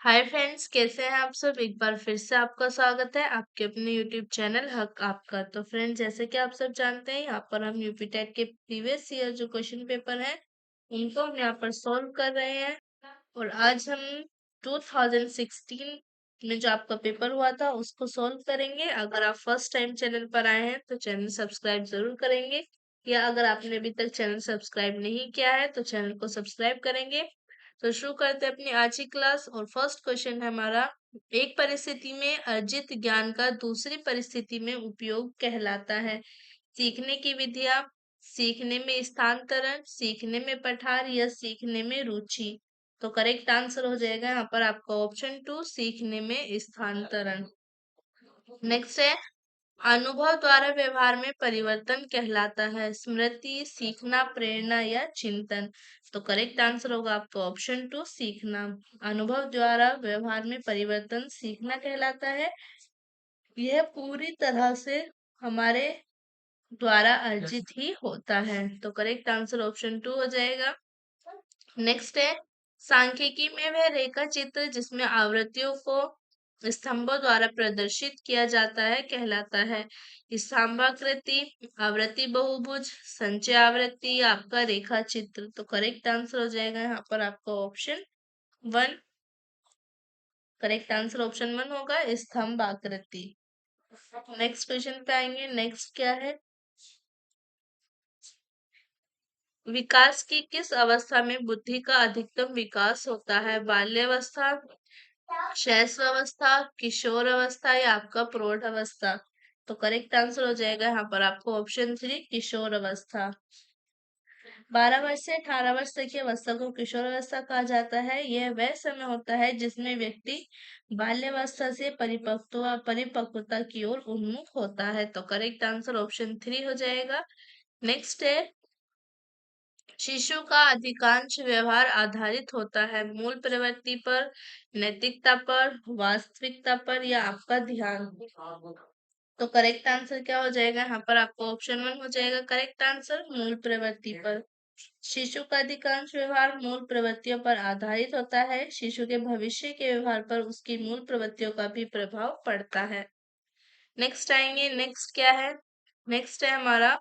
Hi friends, कैसे हैं आप सब। एक बार फिर से आपका स्वागत है आपके अपने यूट्यूब चैनल हक आपका। तो फ्रेंड्स, जैसे कि आप सब जानते हैं, यहाँ पर हम यूपी टेट के प्रीवियस ईयर जो क्वेश्चन पेपर है उनको हम यहाँ पर सॉल्व कर रहे हैं। और आज हम 2016 में जो आपका पेपर हुआ था उसको सॉल्व करेंगे। अगर आप फर्स्ट टाइम चैनल पर आए हैं तो चैनल सब्सक्राइब जरूर करेंगे, या अगर आपने अभी तक चैनल सब्सक्राइब नहीं किया है तो चैनल को सब्सक्राइब करेंगे। तो शुरू करते हैं अपनी आज की क्लास। और फर्स्ट क्वेश्चन है हमारा, एक परिस्थिति में अर्जित ज्ञान का दूसरी परिस्थिति में उपयोग कहलाता है। सीखने की विधियां, सीखने में स्थानांतरण, सीखने में पठार या सीखने में रुचि। तो करेक्ट आंसर हो जाएगा यहाँ पर आपका ऑप्शन 2, सीखने में स्थानांतरण। नेक्स्ट है, अनुभव द्वारा व्यवहार में परिवर्तन कहलाता है। स्मृति, सीखना, प्रेरणा या चिंतन। तो करेक्ट आंसर होगा आपका ऑप्शन 2, सीखना। अनुभव द्वारा व्यवहार में परिवर्तन सीखना कहलाता है। यह पूरी तरह से हमारे द्वारा अर्जित ही होता है। तो करेक्ट आंसर ऑप्शन 2 हो जाएगा। नेक्स्ट है, सांख्यिकी में वह रेखा चित्र जिसमें आवृत्तियों को स्तंभों द्वारा प्रदर्शित किया जाता है कहलाता है। स्तंभाकृति, आवृत्ति बहुभुज, संचय आवृत्ति या आपका रेखा चित्र। तो करेक्ट आंसर हो जाएगा यहाँ पर आपका ऑप्शन 1। करेक्ट आंसर ऑप्शन 1 होगा, स्तंभ आकृति। नेक्स्ट क्वेश्चन पे आएंगे। नेक्स्ट क्या है, विकास की किस अवस्था में बुद्धि का अधिकतम विकास होता है। बाल्यावस्था, शैशवावस्था, किशोर अवस्था या आपका प्रौढ़ अवस्था। तो करेक्ट आंसर हो जाएगा यहाँ पर आपको ऑप्शन 3, किशोर अवस्था। 12 वर्ष से 18 वर्ष तक की अवस्था को किशोर अवस्था कहा जाता है। यह वह समय होता है जिसमें व्यक्ति बाल्यावस्था से परिपक्वता की ओर उन्मुख होता है। तो करेक्ट आंसर ऑप्शन 3 हो जाएगा। नेक्स्ट है, शिशु का अधिकांश व्यवहार आधारित होता है मूल प्रवृत्ति पर, नैतिकता पर, वास्तविकता पर या आपका ध्यान। तो करेक्ट आंसर क्या हो जाएगा यहाँ पर आपको ऑप्शन 1 हो जाएगा करेक्ट आंसर, मूल प्रवृत्ति पर। शिशु का अधिकांश व्यवहार मूल प्रवृत्तियों पर आधारित होता है। शिशु के भविष्य के व्यवहार पर उसकी मूल प्रवृत्तियों का भी प्रभाव पड़ता है। नेक्स्ट आएंगे। नेक्स्ट क्या है, नेक्स्ट है हमारा,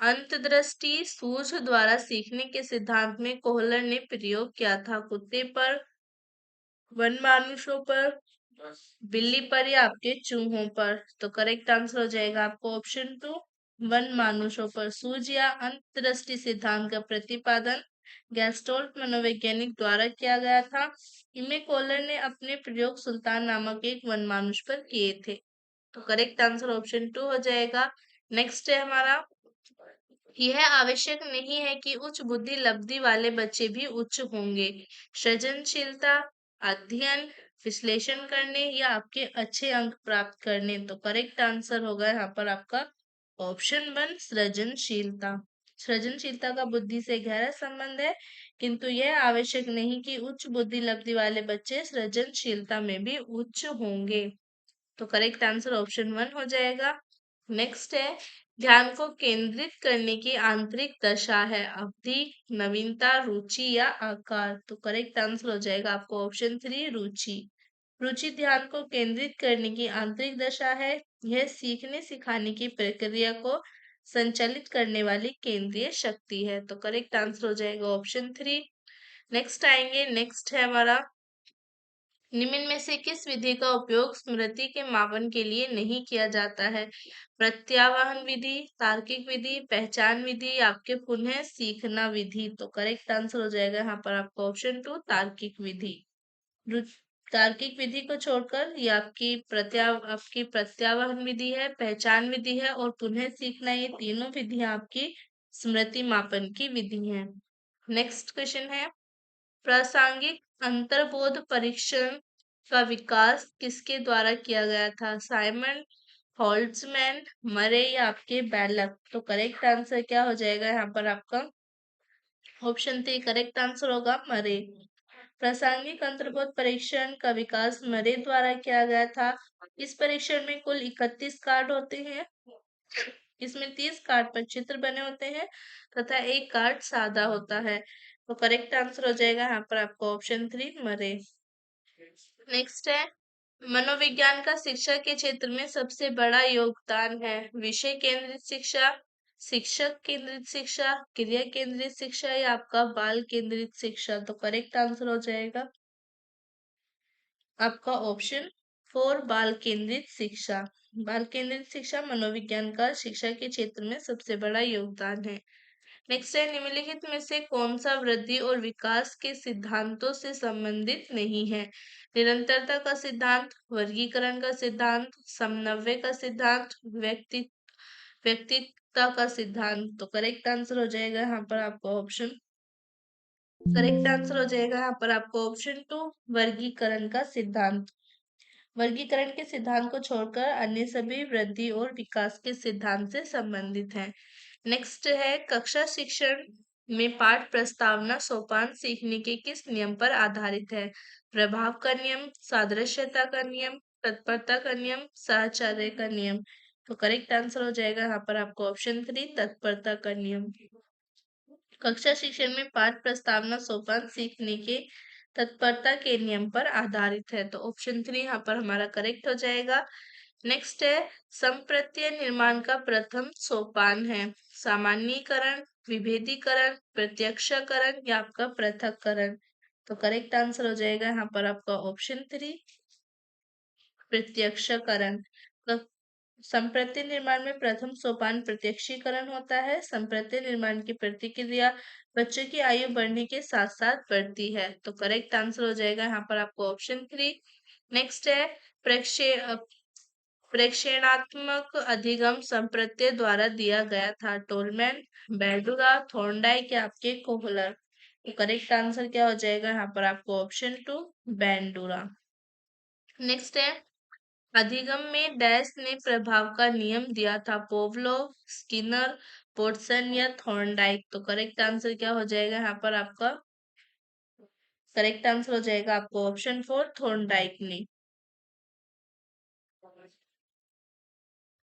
अंतर्दृष्टि सूझ द्वारा सीखने के सिद्धांत में कोहलर ने प्रयोग किया था। कुत्ते पर, वनमानुषों पर, बिल्ली पर या आपके चूहों पर। तो करेक्ट आंसर हो जाएगा आपको ऑप्शन 2, वनमानुषों पर। सूझ या अंतर्दृष्टि सिद्धांत का प्रतिपादन गैस्टोल्ट मनोवैज्ञानिक द्वारा किया गया था। इनमें कोहलर ने अपने प्रयोग सुल्तान नामक एक वनमानुष पर किए थे। तो करेक्ट आंसर ऑप्शन 2 हो जाएगा। नेक्स्ट है हमारा, यह आवश्यक नहीं है कि उच्च बुद्धि लब्धि वाले बच्चे भी उच्च होंगे। सृजनशीलता, अध्ययन, विश्लेषण करने या आपके अच्छे अंक प्राप्त करने। तो करेक्ट आंसर होगा यहाँ पर आपका ऑप्शन 1, सृजनशीलता। सृजनशीलता का बुद्धि से गहरा संबंध है, किंतु यह आवश्यक नहीं कि उच्च बुद्धि लब्धि वाले बच्चे सृजनशीलता में भी उच्च होंगे। तो करेक्ट आंसर ऑप्शन 1 हो जाएगा। नेक्स्ट है, ध्यान को केंद्रित करने की आंतरिक दशा है। अवधि, नवीनता, रुचि या आकार। तो करेक्ट आंसर हो जाएगा आपको ऑप्शन 3, रुचि। रुचि ध्यान को केंद्रित करने की आंतरिक दशा है। यह सीखने सिखाने की प्रक्रिया को संचालित करने वाली केंद्रीय शक्ति है। तो करेक्ट आंसर हो जाएगा ऑप्शन 3। नेक्स्ट आएंगे। नेक्स्ट है हमारा, निम्न में से किस विधि का उपयोग स्मृति के मापन के लिए नहीं किया जाता है। प्रत्यावाहन विधि, तार्किक विधि, पहचान विधि, आपके पुनः सीखना विधि। तो करेक्ट आंसर हो जाएगा यहाँ पर आपका ऑप्शन 2, तार्किक विधि। रु- तार्किक विधि को छोड़कर ये आपकी प्रत्यावाहन विधि है, पहचान विधि है और पुनः सीखना, ये तीनों विधियां आपकी स्मृति मापन की विधि हैं। नेक्स्ट क्वेश्चन है, प्रासंगिक अंतर्बोध परीक्षण का विकास किसके द्वारा किया गया था। साइमन, होल्ट्जमैन, मरे या आपके बेलक। तो करेक्ट आंसर क्या हो जाएगा यहाँ पर आपका ऑप्शन 3, करेक्ट आंसर होगा मरे। प्रासंगिक अंतर्बोध परीक्षण का विकास मरे द्वारा किया गया था। इस परीक्षण में कुल 31 कार्ड होते हैं। इसमें 30 कार्ड पर चित्र बने होते हैं तथा एक कार्ड सादा होता है। तो करेक्ट आंसर हो जाएगा यहाँ पर आपको ऑप्शन 3, मरे। नेक्स्ट है, मनोविज्ञान का शिक्षा के क्षेत्र में सबसे बड़ा योगदान है। विषय केंद्रित शिक्षा, शिक्षक केंद्रित शिक्षा, क्रिया केंद्रित शिक्षा या आपका बाल केंद्रित शिक्षा। तो करेक्ट आंसर हो जाएगा आपका ऑप्शन 4 बाल केंद्रित शिक्षा। बाल केंद्रित शिक्षा मनोविज्ञान का शिक्षा के क्षेत्र में सबसे बड़ा योगदान है। नेक्स्ट है, निम्नलिखित में से कौन सा वृद्धि और विकास के सिद्धांतों से संबंधित नहीं है? निरंतरता का सिद्धांत, वर्गीकरण का सिद्धांत, समन्वय का सिद्धांत, व्यक्तित्व का सिद्धांत। तो करेक्ट आंसर हो जाएगा यहाँ पर आपका ऑप्शन, करेक्ट आंसर हो जाएगा यहाँ पर आपको ऑप्शन 2 वर्गीकरण का सिद्धांत। वर्गीकरण के सिद्धांत को छोड़कर अन्य सभी वृद्धि और विकास के सिद्धांत से संबंधित हैं। नेक्स्ट है, कक्षा शिक्षण में पाठ प्रस्तावना सोपान सीखने के किस नियम पर आधारित है? प्रभाव का नियम, सादृश्यता का नियम, तत्परता का नियम, साहचर्य का नियम। तो करेक्ट आंसर हो जाएगा यहाँ पर आपको ऑप्शन 3 तत्परता का नियम। कक्षा शिक्षण में पाठ प्रस्तावना सोपान सीखने के तत्परता के नियम पर आधारित है। तो ऑप्शन 3 यहाँ पर हमारा करेक्ट हो जाएगा। नेक्स्ट है, संप्रत्यय निर्माण का प्रथम सोपान है सामान्यीकरण, विभेदीकरण, प्रत्यक्षकरण या आपका पृथक्करण। तो करेक्ट आंसर हो जाएगा यहाँ पर आपका ऑप्शन 3 प्रत्यक्षकरण। संप्रत्यय निर्माण में प्रथम सोपान प्रत्यक्षीकरण होता है। संप्रत्यय निर्माण की प्रतिक्रिया बच्चे की आयु बढ़ने के साथ साथ बढ़ती है। तो करेक्ट आंसर हो जाएगा यहाँ पर आपको ऑप्शन 3। नेक्स्ट है, प्रेक्षे प्रेक्षेणात्मक अधिगम संप्रत्यय द्वारा दिया गया था। टोलमैन, बैडुरा, थॉर्नडाइक या आपके कोहलर। तो करेक्ट आंसर क्या हो जाएगा यहाँ पर आपको ऑप्शन 2 बैंडुरा। नेक्स्ट है, अधिगम में डैश ने प्रभाव का नियम दिया था? पोवलोव, स्किनर, वॉटसन या थॉर्नडाइक। तो करेक्ट आंसर क्या हो जाएगा यहाँ पर आपका, करेक्ट आंसर हो जाएगा आपको ऑप्शन 4 थॉर्नडाइक ने।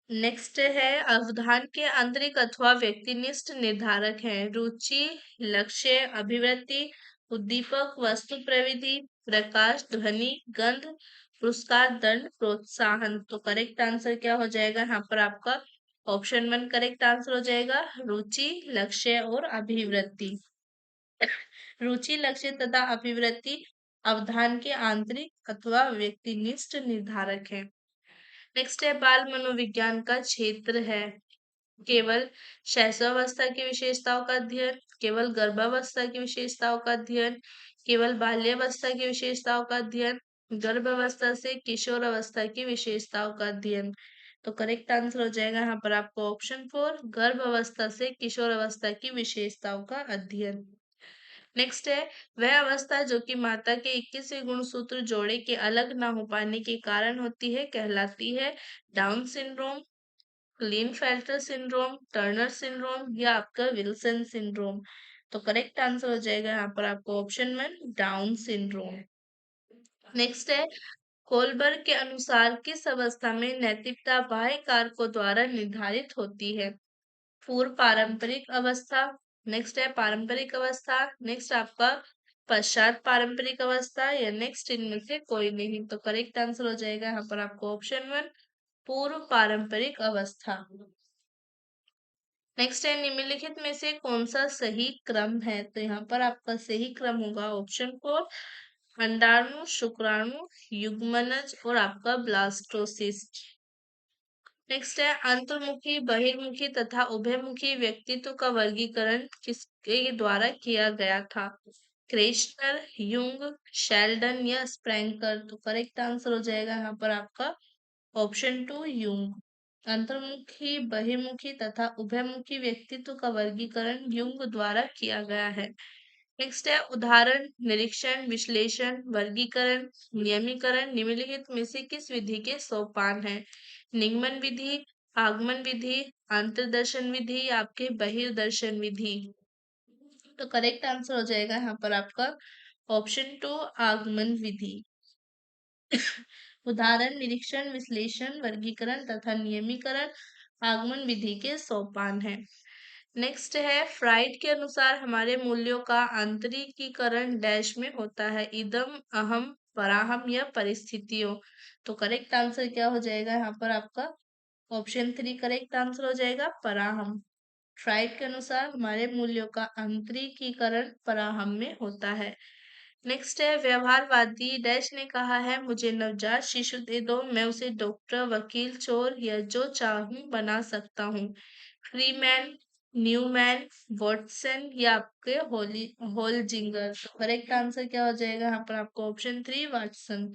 नेक्स्ट है, अवधान के आंतरिक अथवा व्यक्तिनिष्ठ निर्धारक हैं? रुचि, लक्ष्य, अभिवृत्ति, उद्दीपक, वस्तु प्रविधि, प्रकाश, ध्वनि, गंध, पुरस्कार, दंड, प्रोत्साहन। तो करेक्ट आंसर क्या हो जाएगा यहाँ पर आपका ऑप्शन 1 करेक्ट आंसर हो जाएगा, रुचि, लक्ष्य और अभिवृत्ति। रुचि, लक्ष्य तथा अभिवृत्ति अवधान के आंतरिक अथवा व्यक्तिनिष्ठ निर्धारक है। नेक्स्ट है, बाल मनोविज्ञान का क्षेत्र है केवल शैशवावस्था की विशेषताओं का अध्ययन, केवल गर्भावस्था की विशेषताओं का अध्ययन, केवल बाल्यावस्था की विशेषताओं का अध्ययन, गर्भावस्था से किशोर अवस्था की विशेषताओं का अध्ययन। तो करेक्ट आंसर हो जाएगा यहाँ पर आपको ऑप्शन 4 गर्भावस्था से किशोर अवस्था की विशेषताओं का अध्ययन। नेक्स्ट है, वह अवस्था जो कि माता के 21वें गुणसूत्र जोड़े के अलग ना हो पाने के कारण होती है कहलाती है down syndrome, Klinefelter syndrome, Turner syndrome या आपका विल्सन सिंड्रोम। तो करेक्ट आंसर हो जाएगा यहाँ पर आपको ऑप्शन 1 डाउन सिंड्रोम। नेक्स्ट है, कोलबर्ग के अनुसार किस अवस्था में नैतिकता बाह्य कारकों द्वारा निर्धारित होती है? पूर्व पारंपरिक अवस्था, नेक्स्ट है पारंपरिक अवस्था, नेक्स्ट आपका पश्चात पारंपरिक अवस्था या नेक्स्ट इनमें से कोई नहीं। तो करेक्ट आंसर हो जाएगा यहाँ पर आपको ऑप्शन 1 पूर्व पारंपरिक अवस्था। नेक्स्ट है, निम्नलिखित में से कौन सा सही क्रम है? तो यहाँ पर आपका सही क्रम होगा ऑप्शन 4 अंडाणु, शुक्राणु, युग्मनज और आपका ब्लास्टोसिस्ट। नेक्स्ट है, अंतर्मुखी, बहिर्मुखी तथा उभयमुखी व्यक्तित्व का वर्गीकरण किसके द्वारा किया गया था? क्रेशनर, युंग, शेल्डन या स्प्रेंकर। तो करेक्ट आंसर हो जाएगा यहाँ पर आपका ऑप्शन 2 युंग। अंतर्मुखी, बहिर्मुखी तथा उभयमुखी व्यक्तित्व का वर्गीकरण युंग द्वारा किया गया है। नेक्स्ट है, उदाहरण, निरीक्षण, विश्लेषण, वर्गीकरण, नियमीकरण निम्नलिखित में से किस विधि के सोपान है? निगमन विधि, आगमन विधि, अंतर्दर्शन विधि, आपके बहिर्दर्शन विधि। तो करेक्ट आंसर हो जाएगा यहाँ पर आपका ऑप्शन 2 आगमन विधि। उदाहरण, निरीक्षण, विश्लेषण, वर्गीकरण तथा नियमीकरण आगमन विधि के सोपान है। नेक्स्ट है, फ्राइड के अनुसार हमारे मूल्यों का आंतरिकीकरण डैश में होता है? इदम, अहम, पराहम या परिस्थितियों। तो करेक्ट आंसर क्या हो जाएगा यहाँ पर आपका? ऑप्शन 3 करेक्ट आंसर हो जाएगा, पराहम। फ्राइड के अनुसार हमारे मूल्यों का आंतरिकीकरण पराहम में होता है। नेक्स्ट है, व्यवहारवादी डैश ने कहा है, मुझे नवजात शिशु दे दो, मैं उसे डॉक्टर, वकील, चोर या जो चाहूं बना सकता हूँ। फ्रीमैन, न्यूमैन, वॉटसन या आपके होलजिंगर। तो करेक्ट आंसर क्या हो जाएगा यहाँ पर आपको? Option 3 Watson.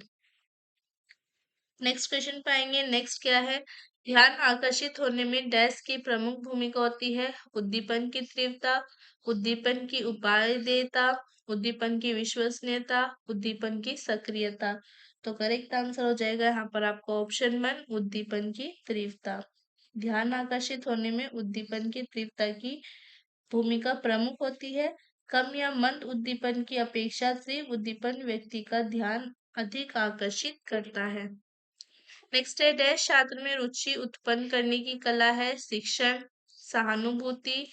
नेक्स्ट क्वेश्चन पाएंगे। नेक्स्ट क्या है? ध्यान आकर्षित होने में डैश की प्रमुख भूमिका होती है। उद्दीपन की तीव्रता, उद्दीपन की उपादेयता, उद्दीपन की विश्वसनीयता, उद्दीपन की सक्रियता। तो करेक्ट आंसर हो जाएगा यहाँ पर आपको ऑप्शन 1 उद्दीपन की तीव्रता। ध्यान आकर्षित होने में उद्दीपन की तीव्रता की भूमिका प्रमुख होती है। कम या मंद उद्दीपन की अपेक्षा से उद्दीपन व्यक्ति का ध्यान अधिक आकर्षित करता है। नेक्स्ट है, डैश छात्र में रुचि उत्पन्न करने की कला है। शिक्षण, सहानुभूति,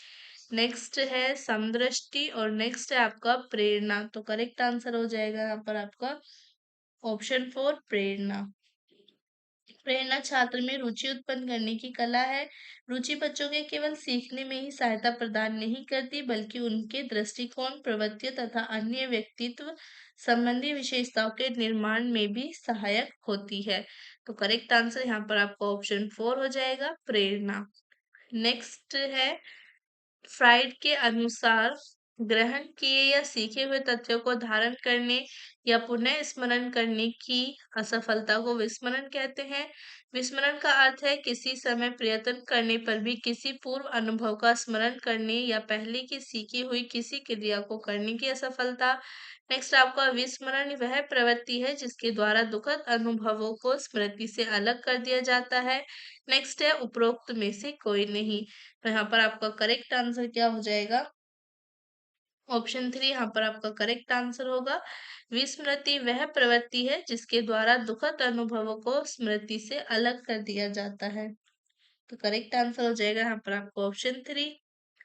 नेक्स्ट है समदृष्टि और नेक्स्ट है आपका प्रेरणा। तो करेक्ट आंसर हो जाएगा यहाँ पर आपका ऑप्शन 4 प्रेरणा। प्रेरणा छात्र में रुचि उत्पन्न करने की कला है। रुचि बच्चों के केवल सीखने में ही सहायता प्रदान नहीं करती, बल्कि उनके दृष्टिकोण, प्रवृत्तियों तथा अन्य व्यक्तित्व संबंधी विशेषताओं के निर्माण में भी सहायक होती है। तो करेक्ट आंसर यहाँ पर आपका ऑप्शन 4 हो जाएगा, प्रेरणा। नेक्स्ट है, फ्राइड के अनुसार ग्रहण किए या सीखे हुए तथ्यों को धारण करने या पुनः स्मरण करने की असफलता को विस्मरण कहते हैं। विस्मरण का अर्थ है किसी समय प्रयत्न करने पर भी किसी पूर्व अनुभव का स्मरण करने या पहले की सीखी हुई किसी क्रिया को करने की असफलता। नेक्स्ट आपका विस्मरण वह प्रवृत्ति है जिसके द्वारा दुखद अनुभवों को स्मृति से अलग कर दिया जाता है। नेक्स्ट है उपरोक्त में से कोई नहीं। तो यहाँ पर आपका करेक्ट आंसर क्या हो जाएगा? ऑप्शन 3 यहाँ पर आपका करेक्ट आंसर होगा। विस्मृति वह प्रवृत्ति है जिसके द्वारा दुखद अनुभवों को स्मृति से अलग कर दिया जाता है। तो करेक्ट आंसर हो जाएगा यहाँ पर आपको ऑप्शन 3।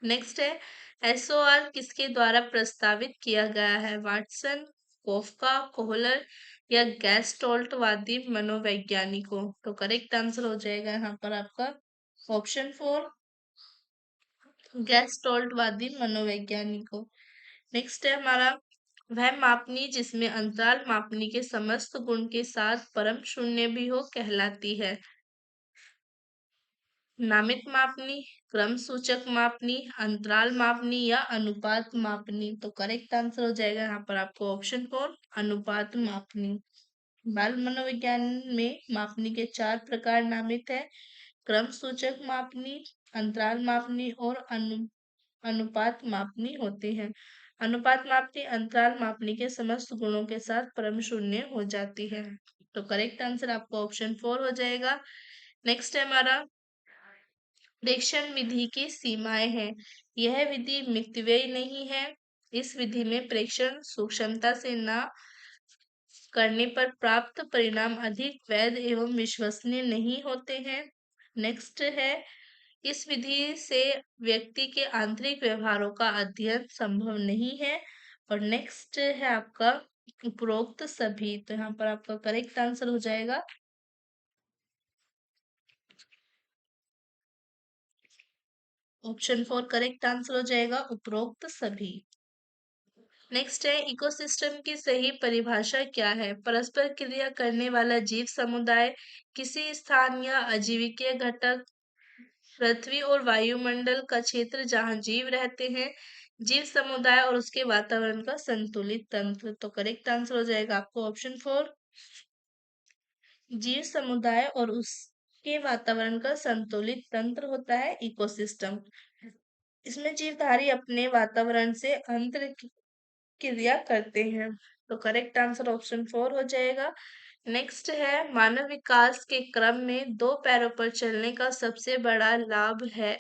नेक्स्ट है, एसओआर किसके द्वारा प्रस्तावित किया गया है? वाटसन, कोफका, कोहलर या गैस्टोल्टवादी मनोवैज्ञानिकों। तो करेक्ट आंसर हो जाएगा यहाँ पर आपका ऑप्शन 4 गैस्टोल्टवादी मनोवैज्ञानिकों। नेक्स्ट है हमारा, वह मापनी जिसमें अंतराल मापनी के समस्त गुण के साथ परम शून्य भी हो कहलाती है। नामित मापनी, क्रम सूचक मापनी, अंतराल मापनी या अनुपात मापनी। तो करेक्ट आंसर हो जाएगा यहाँ पर आपको ऑप्शन 4 अनुपात मापनी। बाल मनोविज्ञान में मापनी के 4 प्रकार नामित है। क्रम सूचक मापनी, अंतराल मापनी और अनुपात मापनी होते हैं। अनुपात मापनी अंतराल मापनी के समस्त गुणों के साथ परम शून्य हो जाती है। तो करेक्ट आंसर आपका ऑप्शन 4 हो जाएगा। नेक्स्ट है हमारा, प्रेक्षण विधि की सीमाएं हैं। यह विधि मितव्ययी नहीं है। इस विधि में प्रेक्षण सूक्ष्मता से न करने पर प्राप्त परिणाम अधिक वैध एवं विश्वसनीय नहीं होते हैं। नेक्स्ट है, इस विधि से व्यक्ति के आंतरिक व्यवहारों का अध्ययन संभव नहीं है। और नेक्स्ट है आपका उपरोक्त सभी। तो यहाँ पर आपका करेक्ट आंसर हो जाएगा ऑप्शन 4 करेक्ट आंसर हो जाएगा उपरोक्त सभी। नेक्स्ट है, इकोसिस्टम की सही परिभाषा क्या है? परस्पर क्रिया करने वाला जीव समुदाय, किसी स्थान या अजीविकीय घटक, पृथ्वी और वायुमंडल का क्षेत्र जहां जीव रहते हैं, जीव समुदाय और उसके वातावरण का संतुलित तंत्र। तो करेक्ट आंसर हो जाएगा आपको ऑप्शन 4 जीव समुदाय और उसके वातावरण का संतुलित तंत्र होता है इकोसिस्टम। इसमें जीवधारी अपने वातावरण से अंतर क्रिया करते हैं। तो करेक्ट आंसर ऑप्शन 4 हो जाएगा। नेक्स्ट है, मानव विकास के क्रम में दो पैरों पर चलने का सबसे बड़ा लाभ है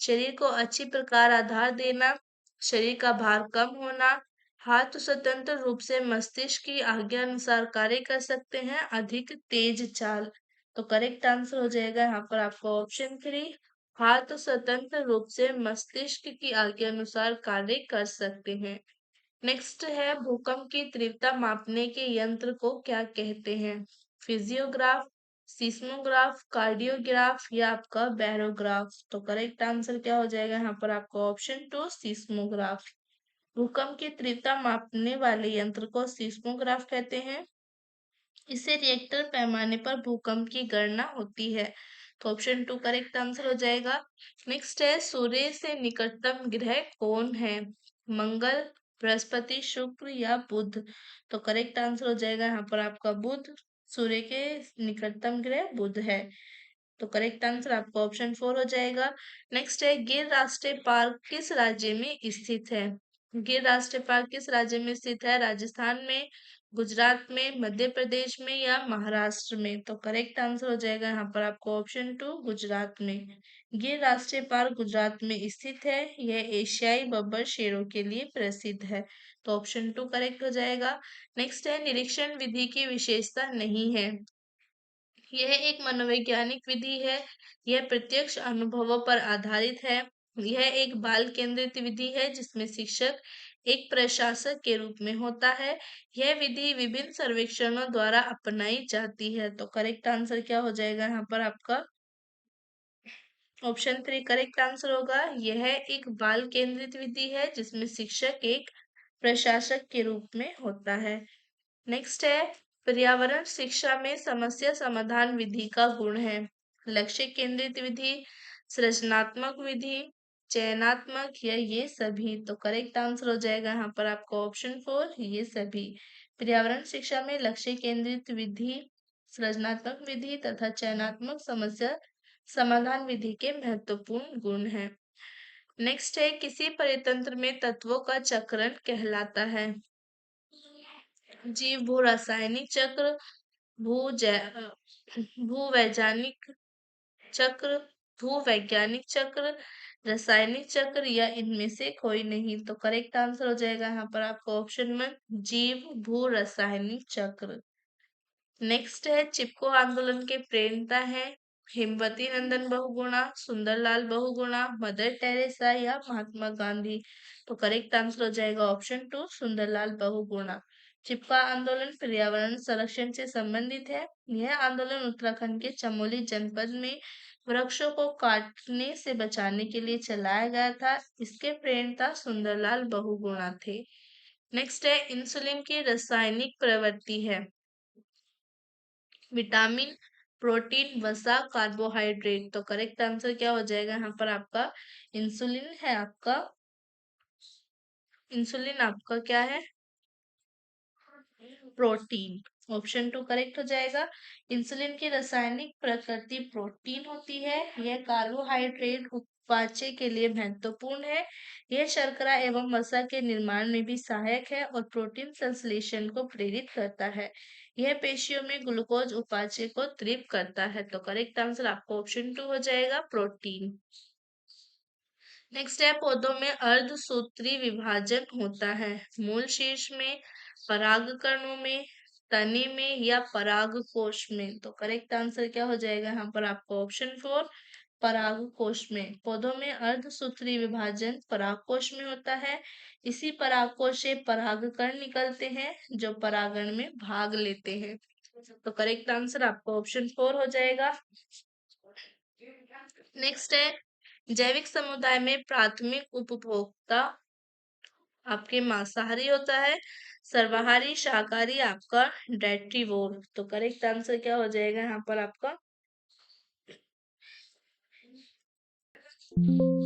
शरीर को अच्छी प्रकार आधार देना, शरीर का भार कम होना, हाथ स्वतंत्र रूप से मस्तिष्क की आज्ञा अनुसार कार्य कर सकते हैं, अधिक तेज चाल। तो करेक्ट आंसर हो जाएगा यहाँ पर आपका ऑप्शन 3 हाथ स्वतंत्र रूप से मस्तिष्क की आज्ञा अनुसार कार्य कर सकते हैं। नेक्स्ट है भूकंप की तीव्रता मापने के यंत्र को क्या कहते हैं? फिजियोग्राफ, सीस्मोग्राफ, कार्डियोग्राफ या आपका बैरोग्राफ। तो करेक्ट आंसर क्या हो जाएगा यहाँ पर आपका ऑप्शन टू सीस्मोग्राफ। भूकंप की तीव्रता मापने वाले यंत्र को सीस्मोग्राफ कहते हैं। इससे रिएक्टर पैमाने पर भूकंप की गणना होती है। तो ऑप्शन टू करेक्ट आंसर हो जाएगा। नेक्स्ट है सूर्य से निकटतम ग्रह कौन है? मंगल, बृहस्पति, शुक्र या बुध। तो करेक्ट आंसर हो जाएगा यहाँ पर आपका बुध। सूर्य के निकटतम ग्रह बुध है। तो करेक्ट आंसर आपका ऑप्शन फोर हो जाएगा। नेक्स्ट है गिर राष्ट्रीय पार्क किस राज्य में स्थित है? गिर राष्ट्रीय पार्क किस राज्य में स्थित है? राजस्थान में, गुजरात में, मध्य प्रदेश में या महाराष्ट्र में। तो करेक्ट आंसर हो जाएगा यहाँ पर आपको ऑप्शन टू गुजरात में। गिर राष्ट्रीय पार्क गुजरात में स्थित है। यह एशियाई बब्बर शेरों के लिए प्रसिद्ध है। तो ऑप्शन टू करेक्ट हो जाएगा। नेक्स्ट है निरीक्षण विधि की विशेषता नहीं है। यह एक मनोवैज्ञानिक विधि है। यह प्रत्यक्ष अनुभवों पर आधारित है। यह एक बाल केंद्रित विधि है जिसमें शिक्षक एक प्रशासक के रूप में होता है। यह विधि विभिन्न सर्वेक्षणों द्वारा अपनाई जाती है। तो करेक्ट आंसर क्या हो जाएगा यहाँ पर आपका? ऑप्शन थ्री करेक्ट आंसर होगा। यह एक बाल केंद्रित विधि है जिसमें शिक्षक एक प्रशासक के रूप में होता है। नेक्स्ट है पर्यावरण शिक्षा में समस्या समाधान विधि का गुण है। लक्ष्य केंद्रित विधि, सृजनात्मक विधि, चयनात्मक या ये सभी। तो करेक्ट आंसर हो जाएगा यहाँ पर आपका ऑप्शन फोर ये सभी। पर्यावरण शिक्षा में लक्ष्य केंद्रित विधि, सृजनात्मक विधि तथा चयनात्मक समस्या समाधान विधि के महत्वपूर्ण गुण हैं। नेक्स्ट है किसी परितंत्र में तत्वों का चक्रण कहलाता है? जीव भू रासायनिक चक्र, भू भूवैज्ञानिक चक्र, भूवैज्ञानिक चक्र, रासायनिक चक्र या इनमें से कोई नहीं। तो करेक्ट आंसर हो जाएगा यहाँ पर आपका ऑप्शन वन जीव भू रासायनिक चक्र। नेक्स्ट है चिपको आंदोलन के प्रेरणा है हेमवती नंदन बहुगुणा, सुंदरलाल बहुगुणा, मदर टेरेसा या महात्मा गांधी। तो करेक्ट आंसर हो जाएगा ऑप्शन टू सुंदरलाल बहुगुणा। चिपका आंदोलन पर्यावरण संरक्षण से संबंधित है। यह आंदोलन उत्तराखंड के चमोली जनपद में वृक्षों को काटने से बचाने के लिए चलाया गया था। इसके प्रेरणा सुंदरलाल बहुगुणा थे। नेक्स्ट है इंसुलिन की रासायनिक प्रवृत्ति है विटामिन, प्रोटीन, वसा, कार्बोहाइड्रेट। तो करेक्ट आंसर क्या हो जाएगा यहाँ पर आपका? इंसुलिन है आपका। इंसुलिन आपका क्या है? प्रोटीन। ऑप्शन टू करेक्ट हो जाएगा। इंसुलिन की रासायनिक प्रकृति प्रोटीन होती है। यह कार्बोहाइड्रेट उपापचय के लिए महत्वपूर्ण है। यह शर्करा एवं वसा के निर्माण में भी सहायक है और प्रोटीन संश्लेषण को प्रेरित करता है। यह पेशियों में ग्लूकोज उपापचय को तीव्र करता है। तो करेक्ट आंसर आपको ऑप्शन टू हो जाएगा प्रोटीन। नेक्स्ट है पौधों में अर्धसूत्री विभाजन होता है मूल शीर्ष में, परागकणों में, तने में या परागकोश में। तो करेक्ट आंसर क्या हो जाएगा यहाँ पर आपका ऑप्शन फोर परागकोश में। पौधों में अर्धसूत्री विभाजन परागकोश में होता है। इसी परागकोश से परागकण निकलते हैं जो परागण में भाग लेते हैं। तो करेक्ट आंसर आपका ऑप्शन फोर हो जाएगा। नेक्स्ट है जैविक समुदाय में प्राथमिक उपभोक्ता आपके मांसाहारी होता है, सर्वाहारी, शाकाहारी आपका डेट्रीवोर। तो करेक्ट आंसर क्या हो जाएगा यहाँ पर आपका?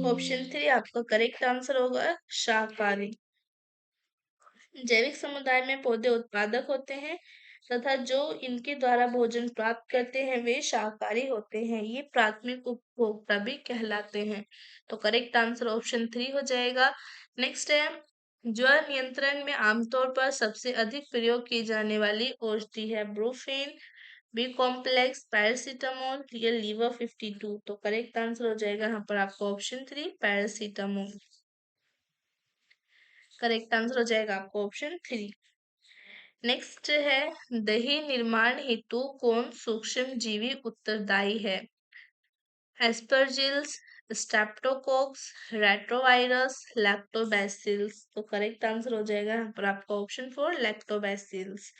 ऑप्शन थ्री आपका करेक्ट आंसर होगा शाकाहारी। जैविक समुदाय में पौधे उत्पादक होते हैं तथा जो इनके द्वारा भोजन प्राप्त करते हैं वे शाकाहारी होते हैं। ये प्राथमिक उपभोक्ता भी कहलाते हैं। तो करेक्ट आंसर ऑप्शन थ्री हो जाएगा। नेक्स्ट है ज्वर नियंत्रण में आमतौर पर सबसे अधिक प्रयोग की जाने वाली औषधि है ब्रूफेन, बी कॉम्प्लेक्स, पैरासीटामोल या लीवर 52। तो करेक्ट आंसर हो जाएगा यहाँ पर आपका option three paracetamol. Correct answer हो जाएगा आपको ऑप्शन थ्री। नेक्स्ट है दही निर्माण हेतु कौन सूक्ष्म जीवी उत्तरदायी है? एस्परजिल्स, स्ट्रेप्टोकोक्स, रेट्रोवायरस, लैक्टोबैसिल्स। तो करेक्ट आंसर हो जाएगा यहाँ पर आपका ऑप्शन 4 लैक्टोबैसिल्स।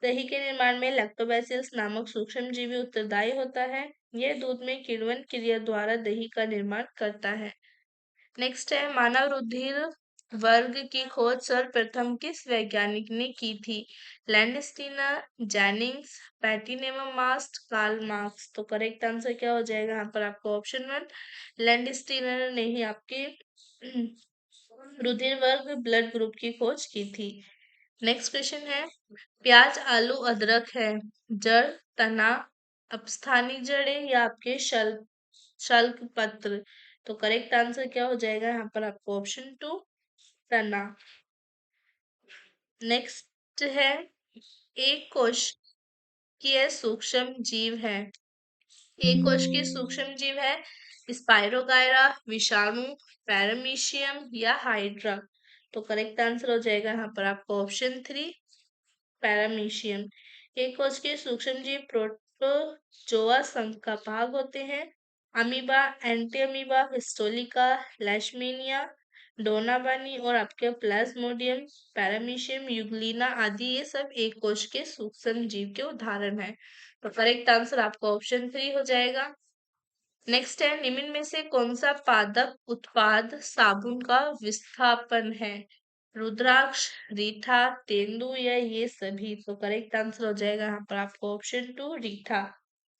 दही के निर्माण में लैक्टोबैसिल्स नामक सूक्ष्म जीवी उत्तरदायी होता है। यह दूध में किण्वन क्रिया द्वारा दही का निर्माण करता है। नेक्स्ट है मानव रुधिर वर्ग की खोज सर्वप्रथम किस वैज्ञानिक ने की थी? लैंडस्टीनर, जेनिंग्स, पैटिनेमास्ट, कार्ल मार्क्स। तो करेक्ट आंसर क्या हो जाएगा यहाँ पर आपका ऑप्शन 1 लैंडस्टीनर ने ही आपके रुधिर वर्ग ब्लड ग्रुप की खोज की थी। नेक्स्ट क्वेश्चन है प्याज, आलू, अदरक है जड़, तना, अपस्थानिक जड़ें या आपके शल्क पत्र। तो करेक्ट आंसर क्या हो जाएगा यहाँ पर आपको ऑप्शन 2 तना। नेक्स्ट है एक कोश की सूक्ष्म जीव है। एक कोश की सूक्ष्म जीव है स्पाइरोगायरा, विषाणु, पैरामीशियम या हाइड्रा। तो करेक्ट आंसर हो जाएगा यहाँ पर आपको ऑप्शन 3 पैरामीशियम। एक कोश के सूक्ष्म जीव प्रोटोजोआ संघ का भाग होते हैं। अमीबा, एंटी अमीबा, हिस्टोलिका, लेशमेनिया, डोनाबानी और आपके प्लाज्मोडियम, पैरामीशियम, यूग्लिना आदि ये सब एक कोश के सूक्ष्म जीव के उदाहरण हैं। तो करेक्ट आंसर आपका ऑप्शन 3 हो जाएगा। नेक्स्ट है निम्न में से कौन सा पादप उत्पाद साबुन का विस्थापन है? रुद्राक्ष, रीठा, तेंदु या ये सभी। तो करेक्ट आंसर हो जाएगा यहाँ पर आपको ऑप्शन 2 रीठा।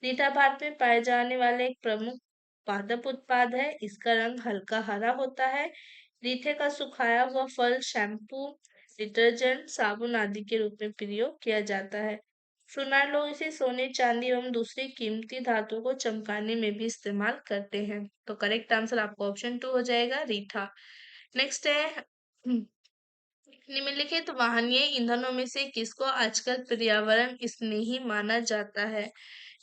रीठा भारत में पाए जाने वाले एक प्रमुख पादप उत्पाद है। इसका रंग हल्का हरा होता है। रीठे का सुखाया हुआ फल शैम्पू, डिटर्जेंट, साबुन आदि के रूप में प्रयोग किया जाता है। सुनार लोग इसे सोने, चांदी एवं दूसरी कीमती धातु को चमकाने में भी इस्तेमाल करते हैं। तो करेक्ट आंसर आपका ऑप्शन 2 हो जाएगा रीठा। नेक्स्ट है निम्नलिखित वाहनीय ईंधनों में से किसको आजकल पर्यावरण स्नेही माना जाता है?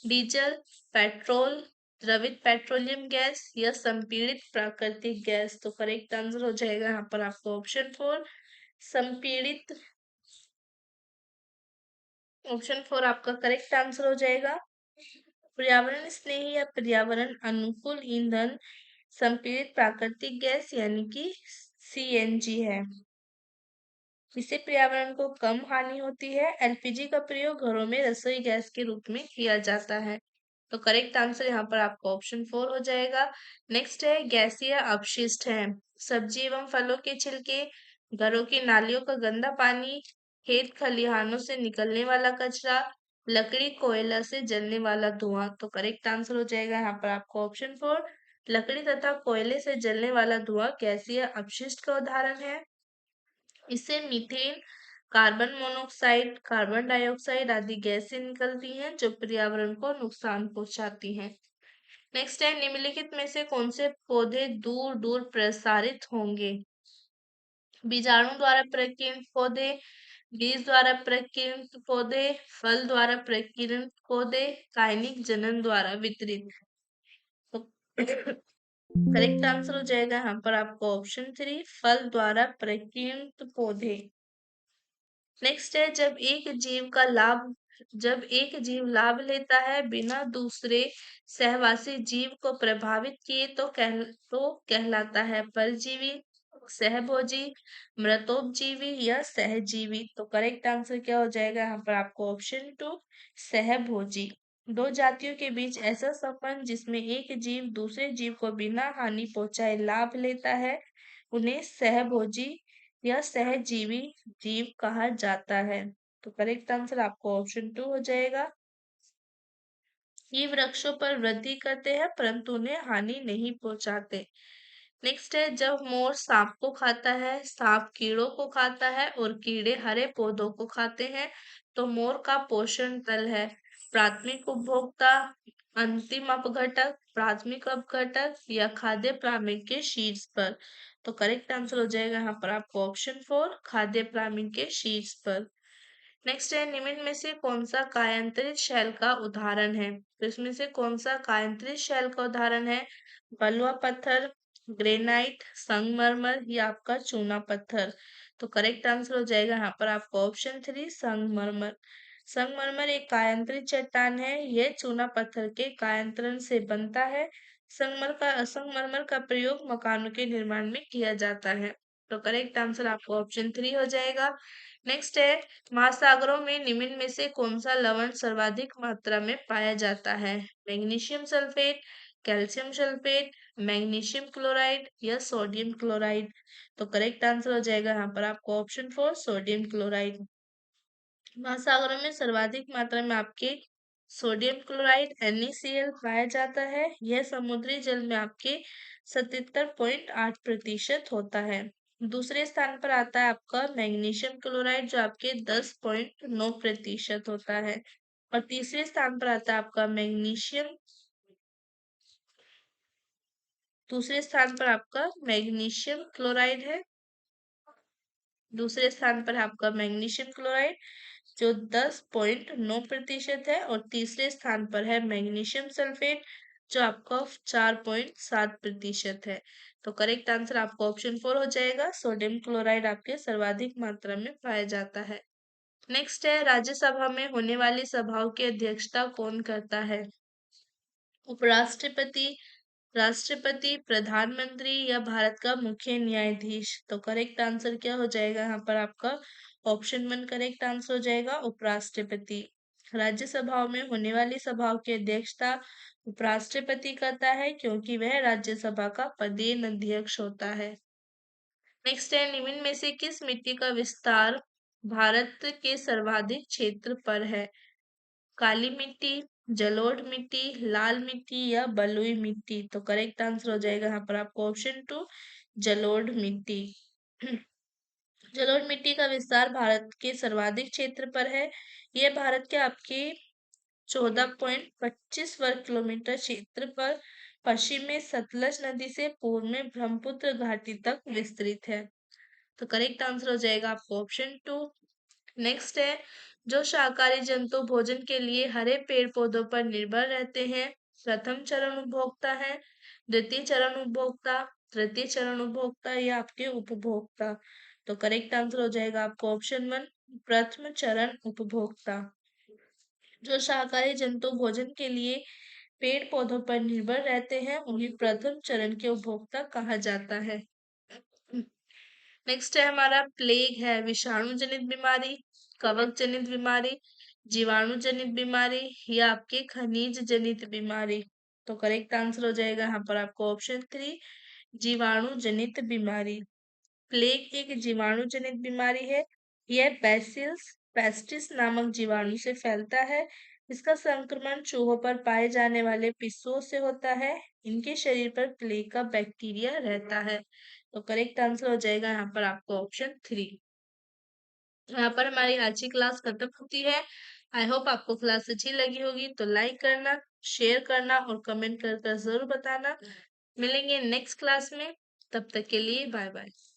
डीजल, पेट्रोल, द्रवित पेट्रोलियम गैस या संपीड़ित प्राकृतिक गैस। तो करेक्ट आंसर हो जाएगा यहाँ पर आपको ऑप्शन 4 संपीड़ित। ऑप्शन 4 आपका करेक्ट आंसर हो जाएगा। पर्यावरण स्नेही या पर्यावरण अनुकूल ईंधन संपीड़ित प्राकृतिक गैस यानी कि सीएनजी है। इससे पर्यावरण को कम हानि होती है। एलपीजी का प्रयोग घरों में रसोई गैस के रूप में किया जाता है। तो करेक्ट आंसर यहाँ पर आपका ऑप्शन 4 हो जाएगा। नेक्स्ट है गैसीय अपशिष्ट है सब्जी एवं फलों के छिलके, घरों की नालियों का गंदा पानी, खेत खलिहानों से निकलने वाला कचरा, लकड़ी कोयला से जलने वाला धुआं। तो करेक्ट आंसर हो जाएगा यहाँ पर आपको ऑप्शन 4 लकड़ी तथा कोयले से जलने वाला धुआं गैसीय अपशिष्ट का उदाहरण है। इससे methane, carbon monoxide, carbon dioxide आदि गैसें निकलती हैं जो पर्यावरण को नुकसान पहुंचाती हैं। नेक्स्ट है निम्नलिखित में से कौन से पौधे दूर दूर प्रसारित होंगे? बीजाणु द्वारा प्रकीर्णित पौधे, बीज द्वारा प्रकीर्णित पौधे, फल द्वारा प्रकीर्णित पौधे, कायनिक जनन द्वारा वितरित। तो करेक्ट आंसर हो जाएगा यहाँ पर आपको ऑप्शन 3 फल द्वारा प्रकीर्णित पौधे। नेक्स्ट है जब एक जीव लाभ लेता है बिना दूसरे सहवासी जीव को प्रभावित किए तो कहलाता है परजीवी, सहभोजी, मृतोपजीवी या सहजीवी। तो करेक्ट आंसर क्या हो जाएगा यहाँ पर आपको ऑप्शन 2 सहभोजी। दो जातियों के बीच ऐसा संबंध जिसमें एक जीव दूसरे जीव को बिना हानि पहुंचाए लाभ लेता है उन्हें सहभोजी या सहजीवी जीव कहा जाता है। तो करेक्ट आंसर आपको ऑप्शन 2 हो जाएगा। ये वृक्षों पर वृद्धि करते हैं परंतु उन्हें हानि नहीं पहुंचाते। नेक्स्ट है जब मोर सांप को खाता है, सांप कीड़ों को खाता है और कीड़े हरे पौधों को खाते हैं तो मोर का पोषण तल है प्राथमिक उपभोक्ता, अंतिम अपघटक, प्राथमिक अपघटक या खाद्य प्राथमिक के शीर्ष पर। तो करेक्ट आंसर हो जाएगा यहाँ पर आपको ऑप्शन 4 खाद्य प्राथमिक के शीर्ष पर। नेक्स्ट है निम्न में से कौन सा कायांतरित शैल का उदाहरण है? तो इसमें से कौन सा कायांतरित शैल का उदाहरण है? बलुआ पत्थर, ग्रेनाइट, संगमरमर या आपका चूना पत्थर। तो करेक्ट आंसर हो जाएगा यहाँ पर आपका ऑप्शन 3 संगमरमर। संगमरमर एक कायांतरित चट्टान है। यह चूना पत्थर के कायांतरण से बनता है संगमरमर का प्रयोग मकानों के निर्माण में किया जाता है। तो करेक्ट आंसर आपका ऑप्शन 3 हो जाएगा। नेक्स्ट है, महासागरों में निम्न में से कौन सा लवण सर्वाधिक मात्रा में पाया जाता है? Magnesium sulphate, calcium sulphate, magnesium chloride या सोडियम क्लोराइड। तो करेक्ट आंसर हो जाएगा यहाँ पर आपको ऑप्शन 4 सोडियम क्लोराइड। महासागरों में सर्वाधिक मात्रा में आपके सोडियम क्लोराइड NaCl पाया जाता है। यह समुद्री जल में आपके 77.8% होता है। दूसरे स्थान पर आता है आपका मैग्नीशियम क्लोराइड जो आपके 10.9% होता है। और तीसरे स्थान पर आता है आपका दूसरे स्थान पर आपका मैग्नीशियम क्लोराइड है। दूसरे स्थान पर है आपका मैग्नीशियम क्लोराइड जो 10.9% है। और तीसरे स्थान पर है मैग्नीशियम सल्फेट जो आपका 4.7% है। तो करेक्ट आंसर आपका ऑप्शन 4 हो जाएगा। सोडियम क्लोराइड आपके सर्वाधिक मात्रा में पाया जाता है। नेक्स्ट है, राज्यसभा में होने वाली सभाओं की अध्यक्षता कौन करता है? उपराष्ट्रपति, राष्ट्रपति, प्रधानमंत्री या भारत का मुख्य न्यायाधीश। तो करेक्ट आंसर क्या हो जाएगा यहाँ पर आपका ऑप्शन 1 करेक्ट आंसर हो जाएगा उपराष्ट्रपति। राज्यसभाओं में होने वाली सभाओं की अध्यक्षता उपराष्ट्रपति करता है क्योंकि वह राज्यसभा का पदेन अध्यक्ष होता है। नेक्स्ट है, निम्न में से किस मिट्टी का विस्तार भारत के सर्वाधिक क्षेत्र पर है? काली मिट्टी, जलोढ़ मिट्टी, लाल मिट्टी या बलुई मिट्टी। तो करेक्ट आंसर हो जाएगा यहाँ पर आपको ऑप्शन 2 जलोढ़ मिट्टी। जलोढ़ मिट्टी का विस्तार भारत के सर्वाधिक क्षेत्र पर है। यह भारत के आपके 14.25 वर्ग किलोमीटर क्षेत्र पर पश्चिम में सतलज नदी से पूर्व में ब्रह्मपुत्र घाटी तक विस्तृत है। तो करेक्ट आंसर हो जाएगा आपको ऑप्शन 2। नेक्स्ट है, जो शाकाहारी जंतु भोजन के लिए हरे पेड़ पौधों पर निर्भर रहते हैं। प्रथम चरण उपभोक्ता है, द्वितीय चरण उपभोक्ता, तृतीय चरण उपभोक्ता या आपके उपभोक्ता। तो करेक्ट आंसर हो जाएगा आपको ऑप्शन 1 प्रथम चरण उपभोक्ता। जो शाकाहारी जंतु भोजन के लिए पेड़ पौधों पर निर्भर रहते हैं उन्हें प्रथम चरण के उपभोक्ता कहा जाता है। नेक्स्ट है हमारा प्लेग है विषाणु जनित बीमारी, कवक जनित बीमारी, जीवाणु जनित बीमारी या आपके खनिज जनित बीमारी। तो करेक्ट आंसर हो जाएगा यहाँ पर आपको ऑप्शन 3 जीवाणु जनित बीमारी। प्लेग एक जीवाणु जनित बीमारी है। यह बैसिलस पेस्टिस नामक जीवाणु से फैलता है। इसका संक्रमण चूहों पर पाए जाने वाले पिस्सुओं से होता है। इनके शरीर पर प्लेग का बैक्टीरिया रहता है। तो करेक्ट आंसर हो जाएगा यहाँ पर आपको ऑप्शन 3। यहाँ पर हमारी आज की क्लास खत्म होती है। आई होप आपको क्लास अच्छी लगी होगी तो लाइक करना, शेयर करना और कमेंट कर जरूर बताना। मिलेंगे नेक्स्ट क्लास में, तब तक के लिए बाय बाय।